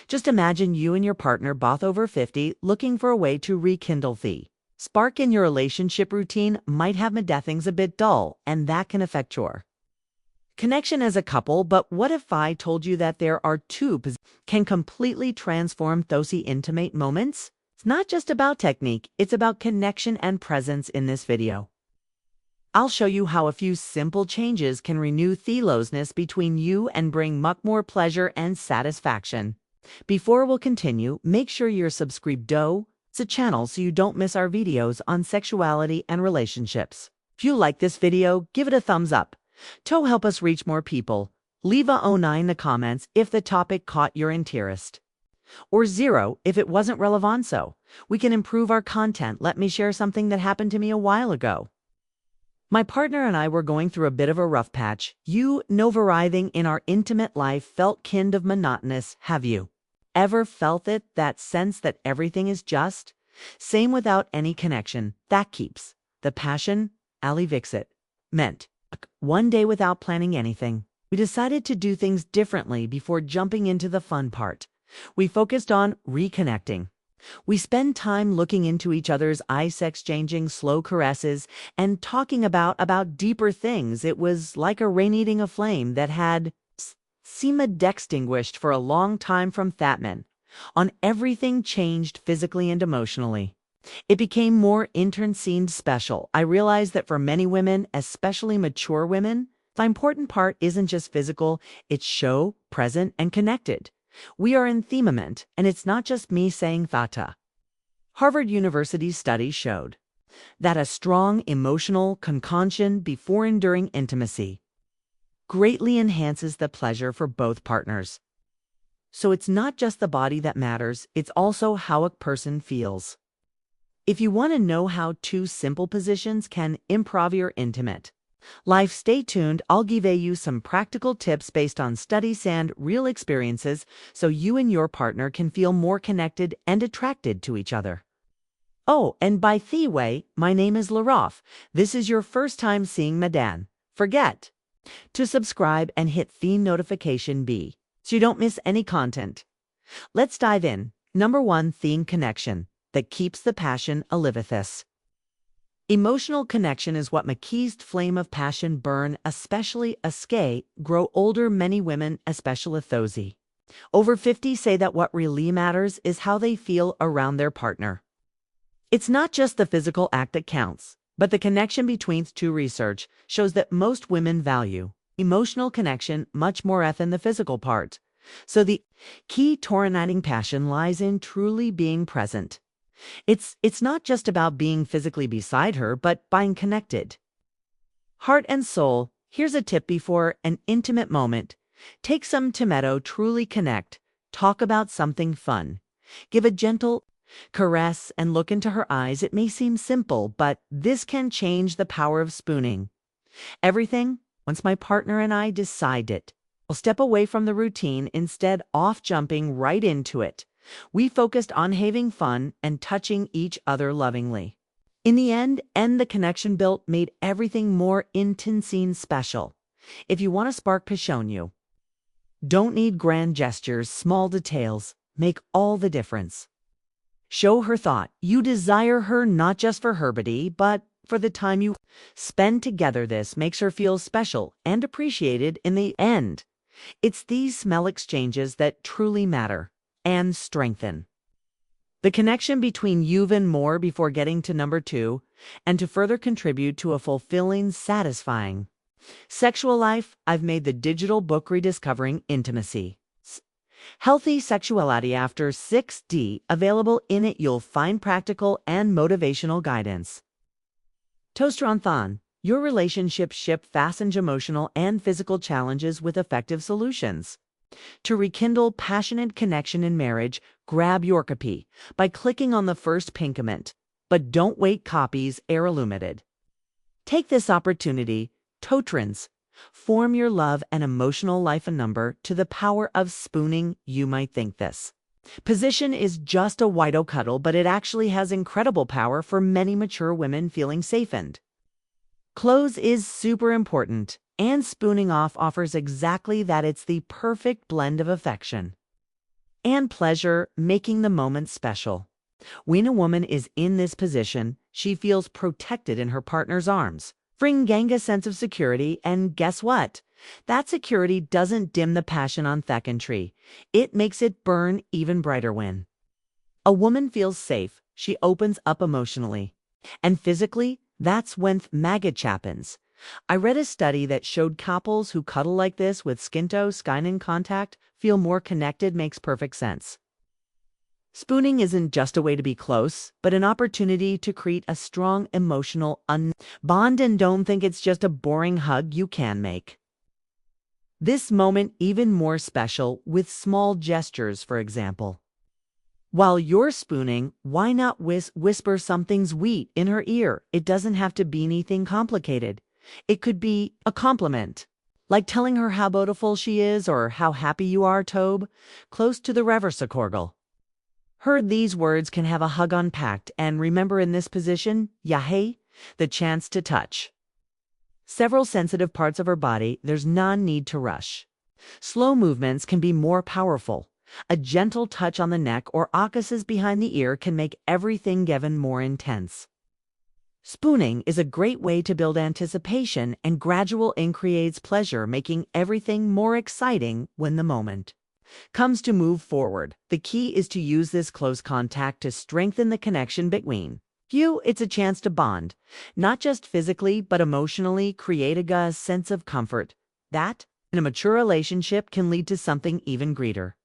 Just imagine you and your partner, both over 50, looking for a way to rekindle the spark in your relationship. Routine might have made things a bit dull, and that can affect your connection as a couple. But what if I told you that there are can completely transform those intimate moments? It's not just about technique, it's about connection and presence. In this video, I'll show you how a few simple changes can renew the closeness between you and bring much more pleasure and satisfaction. Before we'll continue, make sure you're subscribed to the channel so you don't miss our videos on sexuality and relationships. If you like this video, give it a thumbs up. To help us reach more people, leave a 09 in the comments if the topic caught your interest, or 0 if it wasn't relevant, so we can improve our content. Let me share something that happened to me a while ago. My partner and I were going through a bit of a rough patch. Everything in our intimate life felt kind of monotonous. Have you ever felt it? That sense that everything is just same without any connection that keeps the passion. Ali Vixit meant one day, without planning anything, we decided to do things differently. Before jumping into the fun part, we focused on reconnecting. We spend time looking into each other's eyes, exchanging slow caresses, and talking about deeper things. It was like reigniting a flame that had seemed extinguished for a long time. From that moment on, everything changed physically and emotionally. It became more intense and special. I realized that for many women, especially mature women, the important part isn't just physical, it's show, present, and connected. We are in themament, and it's not just me saying thata. Harvard University's study showed that a strong emotional connection before and during intimacy greatly enhances the pleasure for both partners. So it's not just the body that matters, it's also how a person feels. If you want to know how 2 simple positions can improve your intimate life, stay tuned. I'll give you some practical tips based on studies and real experiences so you and your partner can feel more connected and attracted to each other. Oh, and by the way, my name is Laroff. This is your first time seeing Madan. Forget to subscribe and hit the notification bell so you don't miss any content. Let's dive in. Number 1, theme connection that keeps the passion alive. Emotional connection is what makes the flame of passion burn, especially as we grow older. Many women, especially those over 50, say that what really matters is how they feel around their partner. It's not just the physical act that counts, but the connection between the two. Research shows that most women value emotional connection much more than the physical part. So the key to igniting passion lies in truly being present. It's not just about being physically beside her, but being connected. Heart and soul. Here's a tip before an intimate moment. Take some time, truly connect. Talk about something fun. Give a gentle caress and look into her eyes. It may seem simple, but this can change. The power of spooning everything. Once my partner and I decided, we'll step away from the routine, instead of jumping right into it. We focused on having fun and touching each other lovingly. In the end, the connection built made everything more intense and special. If you want to spark passion, you don't need grand gestures. Small details make all the difference. Show her thought you desire her, not just for her body, but for the time you spend together. This makes her feel special and appreciated. In the end, it's these small exchanges that truly matter and strengthen the connection between you and more. Before getting to number 2, and to further contribute to a fulfilling, satisfying sexual life, I've made the digital book Rediscovering Intimacy, Healthy Sexuality After 6D available. In it, you'll find practical and motivational guidance to strengthen your relationship, fasten emotional and physical challenges with effective solutions. To rekindle passionate connection in marriage, grab your copy by clicking on the first pink comment. But don't wait, copies are limited. Take this opportunity to form your love and emotional life. A number to the power of spooning. You might think this position is just a white cuddle, but it actually has incredible power for many mature women feeling safe and close is super important. And spooning off offers exactly that. It's the perfect blend of affection, and pleasure, making the moment special. When a woman is in this position, she feels protected in her partner's arms, bringing a sense of security, and guess what? That security doesn't dim the passion on second tree. It makes it burn even brighter when a woman feels safe, she opens up emotionally. And physically, that's when magic happens. I read a study that showed couples who cuddle like this with skin in contact feel more connected. Makes perfect sense. Spooning isn't just a way to be close, but an opportunity to create a strong emotional bond, and don't think it's just a boring hug. You can make this moment even more special with small gestures, for example. While you're spooning, why not whisper something sweet in her ear? It doesn't have to be anything complicated. It could be a compliment, like telling her how beautiful she is or how happy you are, Tobe, close to the reverse corgal. Heard these words can have a hug unpacked, and remember in this position, yahay, the chance to touch several sensitive parts of her body. There's no need to rush. Slow movements can be more powerful. A gentle touch on the neck or occases behind the ear can make everything even more intense. Spooning is a great way to build anticipation and gradual creates pleasure, making everything more exciting when the moment comes to move forward. The key is to use this close contact to strengthen the connection between you. It's a chance to bond, not just physically, but emotionally, create a sense of comfort that, in a mature relationship, can lead to something even greater.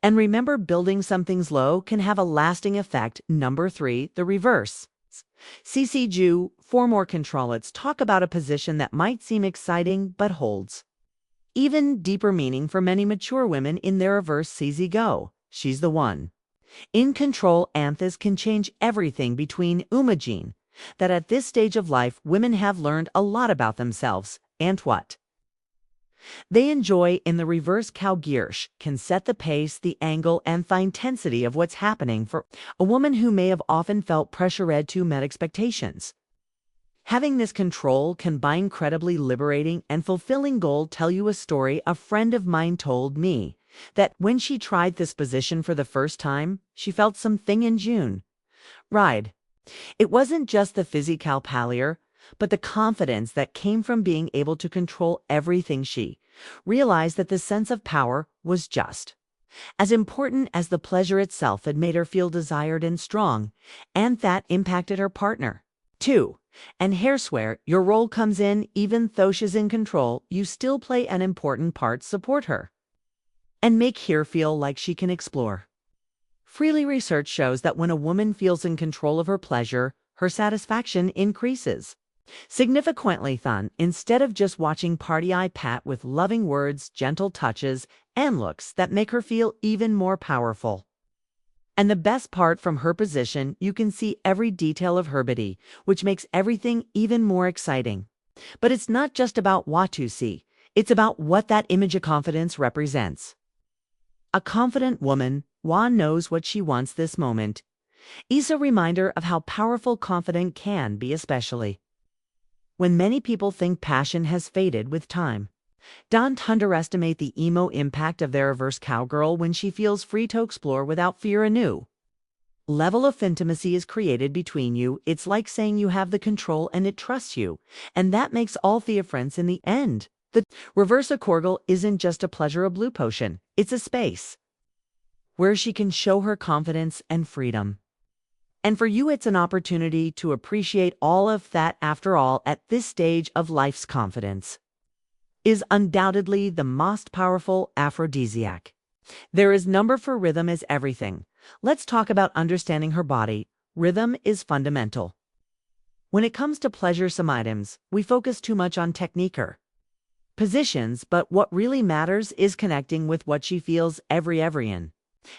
And remember, building something slow can have a lasting effect. Number 3, the reverse. CCG, for more control, let's talk about a position that might seem exciting but holds even deeper meaning for many mature women. In their reverse CZ, she's the one in control. Anthas can change everything between Umagene, that at this stage of life, women have learned a lot about themselves and what they enjoy. In the reverse, Cowgirsch can set the pace, the angle, and the intensity of what's happening for a woman who may have often felt pressured to meet expectations. Having this control can be incredibly liberating and fulfilling. Goal. Tell you a story. A friend of mine told me that when she tried this position for the first time, she felt something in June. Right. It wasn't just the physical pallor, but the confidence that came from being able to control everything. She realized that the sense of power was just as important as the pleasure itself. Had made her feel desired and strong, and that impacted her partner, too. And hairswear, your role comes in. Even though she's in control, you still play an important part. Support her and make her feel like she can explore freely. Research shows that when a woman feels in control of her pleasure, her satisfaction increases significantly. Instead of just watching party, I pat with loving words, gentle touches, and looks that make her feel even more powerful. And the best part, from her position, you can see every detail of her body, which makes everything even more exciting. But it's not just about what you see, it's about what that image of confidence represents. A confident woman, one knows what she wants. This moment is a reminder of how powerful confidence can be, especially when many people think passion has faded with time. Don't underestimate the emo impact of their reverse cowgirl when she feels free to explore without fear. A new level of intimacy is created between you. It's like saying you have the control and it trusts you, and that makes all the difference in the end. The reverse corgal isn't just a pleasure, a blue potion. It's a space where she can show her confidence and freedom. And for you, it's an opportunity to appreciate all of that. After all, at this stage of life's, confidence is undoubtedly the most powerful aphrodisiac there is. Number 4, rhythm is everything. Let's talk about understanding her body. Rhythm is fundamental. When it comes to pleasure, some items, we focus too much on technique or positions, but what really matters is connecting with what she feels. Everyone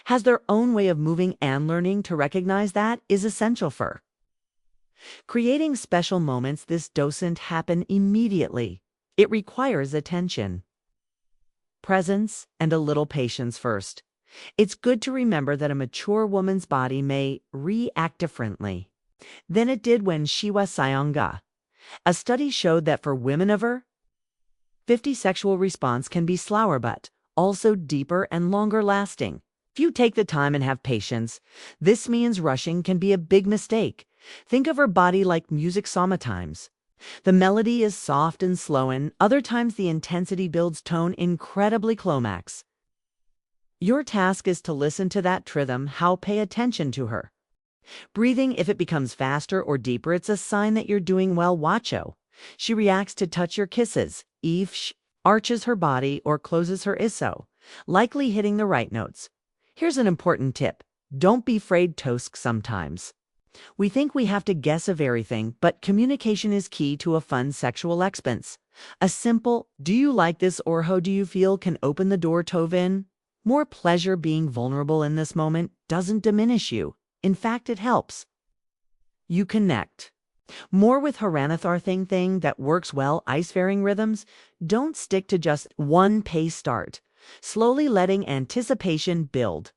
has their own way of moving, and learning to recognize that is essential for creating special moments. This doesn't happen immediately. It requires attention, presence, and a little patience first. It's good to remember that a mature woman's body may react differently than it did when she was younger. A study showed that for women over 50, sexual response can be slower but also deeper and longer lasting. If you take the time and have patience, this means rushing can be a big mistake. Think of her body like music sometimes. The melody is soft and slow, and other times the intensity builds tone incredibly climax. Your task is to listen to that rhythm, how pay attention to her. Breathing, if it becomes faster or deeper, it's a sign that you're doing well. Watcho. She reacts to touch your kisses. If she arches her body or closes her ISO, likely hitting the right notes. Here's an important tip. Don't be afraid to ask sometimes. We think we have to guess of everything, but communication is key to a fun sexual experience. A simple, "Do you like this?" or "How do you feel?" can open the door to win. More pleasure. Being vulnerable in this moment doesn't diminish you. In fact, it helps. You connect more with Haranathar thing that works well. Ice-faring rhythms. Don't stick to just one pace. Start slowly, letting anticipation build.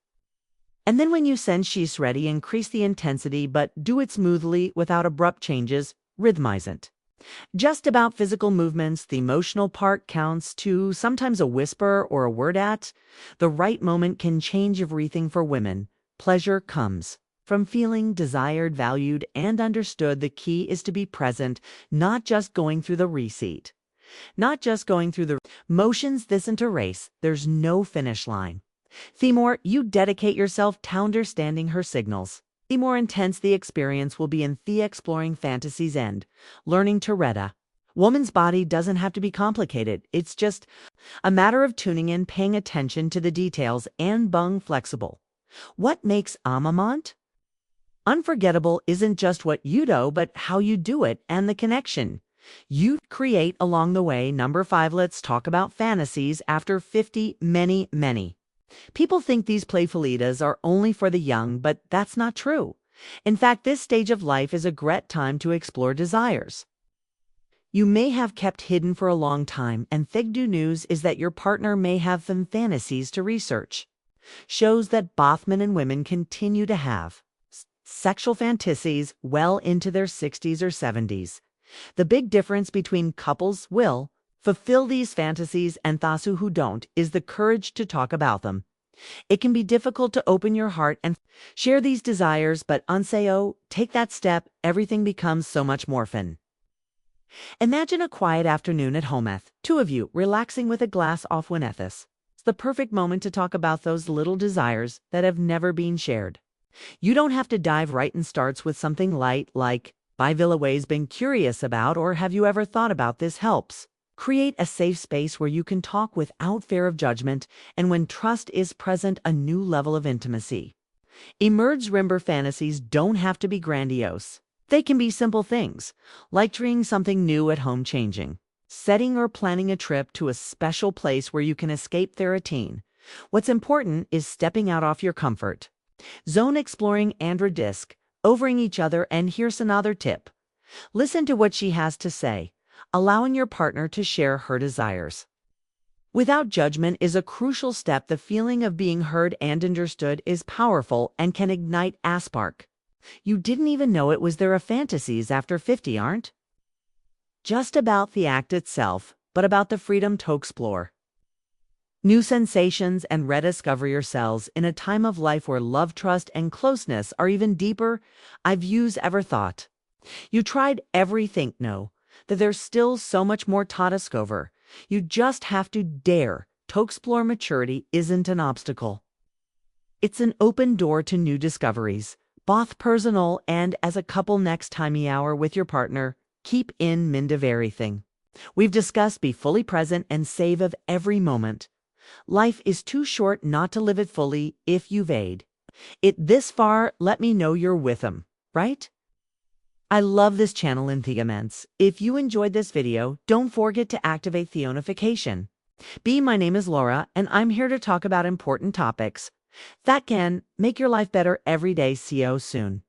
And then when you sense she's ready, increase the intensity, but do it smoothly without abrupt changes. Rhythmize it. Just about physical movements, the emotional part counts too. Sometimes a whisper or a word at the right moment can change everything for women. Pleasure comes from feeling desired, valued, and understood. The key is to be present, not just going through the receipt. Not just going through the motions. This isn't a race. There's no finish line. The more you dedicate yourself to understanding her signals, the more intense the experience will be. In the exploring fantasies and learning to read a woman's body doesn't have to be complicated. It's just a matter of tuning in, paying attention to the details, and being flexible. What makes Amamont unforgettable isn't just what you do, but how you do it and the connection you create along the way. Number 5, let's talk about fantasies after 50. Many people think these playfullitas are only for the young, but that's not true. In fact, this stage of life is a great time to explore desires you may have kept hidden for a long time, and the good news is that your partner may have some fantasies to research. Shows that both men and women continue to have sexual fantasies well into their 60s or 70s. The big difference between couples will fulfill these fantasies and those who don't is the courage to talk about them. It can be difficult to open your heart and share these desires, but unseo, take that step, everything becomes so much more fun. Imagine a quiet afternoon at home, two of you relaxing with a glass of Winethus. It's the perfect moment to talk about those little desires that have never been shared. You don't have to dive right in. Starts with something light like, "By Villaways been curious about," or "Have you ever thought about this?" helps. Create a safe space where you can talk without fear of judgment, and when trust is present, a new level of intimacy emerges. Remember, fantasies don't have to be grandiose. They can be simple things, like trying something new at home, changing, setting or planning a trip to a special place where you can escape the routine. What's important is stepping out of your comfort zone, exploring Andra disc, overing each other. And here's another tip. Listen to what she has to say. Allowing your partner to share her desires without judgment is a crucial step. The feeling of being heard and understood is powerful and can ignite a spark. You didn't even know it was there. Are fantasies after 50 aren't just about the act itself, but about the freedom to explore new sensations and rediscover yourselves in a time of life where love, trust, and closeness are even deeper. I've ever thought you tried everything. No, that there's still so much more to discover. You just have to dare to explore. Maturity isn't an obstacle. It's an open door to new discoveries, both personal and as a couple. Next time you hour with your partner, keep in mind of everything we've discussed. Be fully present and save of every moment. Life is too short not to live it fully. If you've made it this far, let me know you're with them, right? I love this channel in the comments. If you enjoyed this video, don't forget to activate the notification. My name is Laura, and I'm here to talk about important topics that can make your life better every day. See you soon.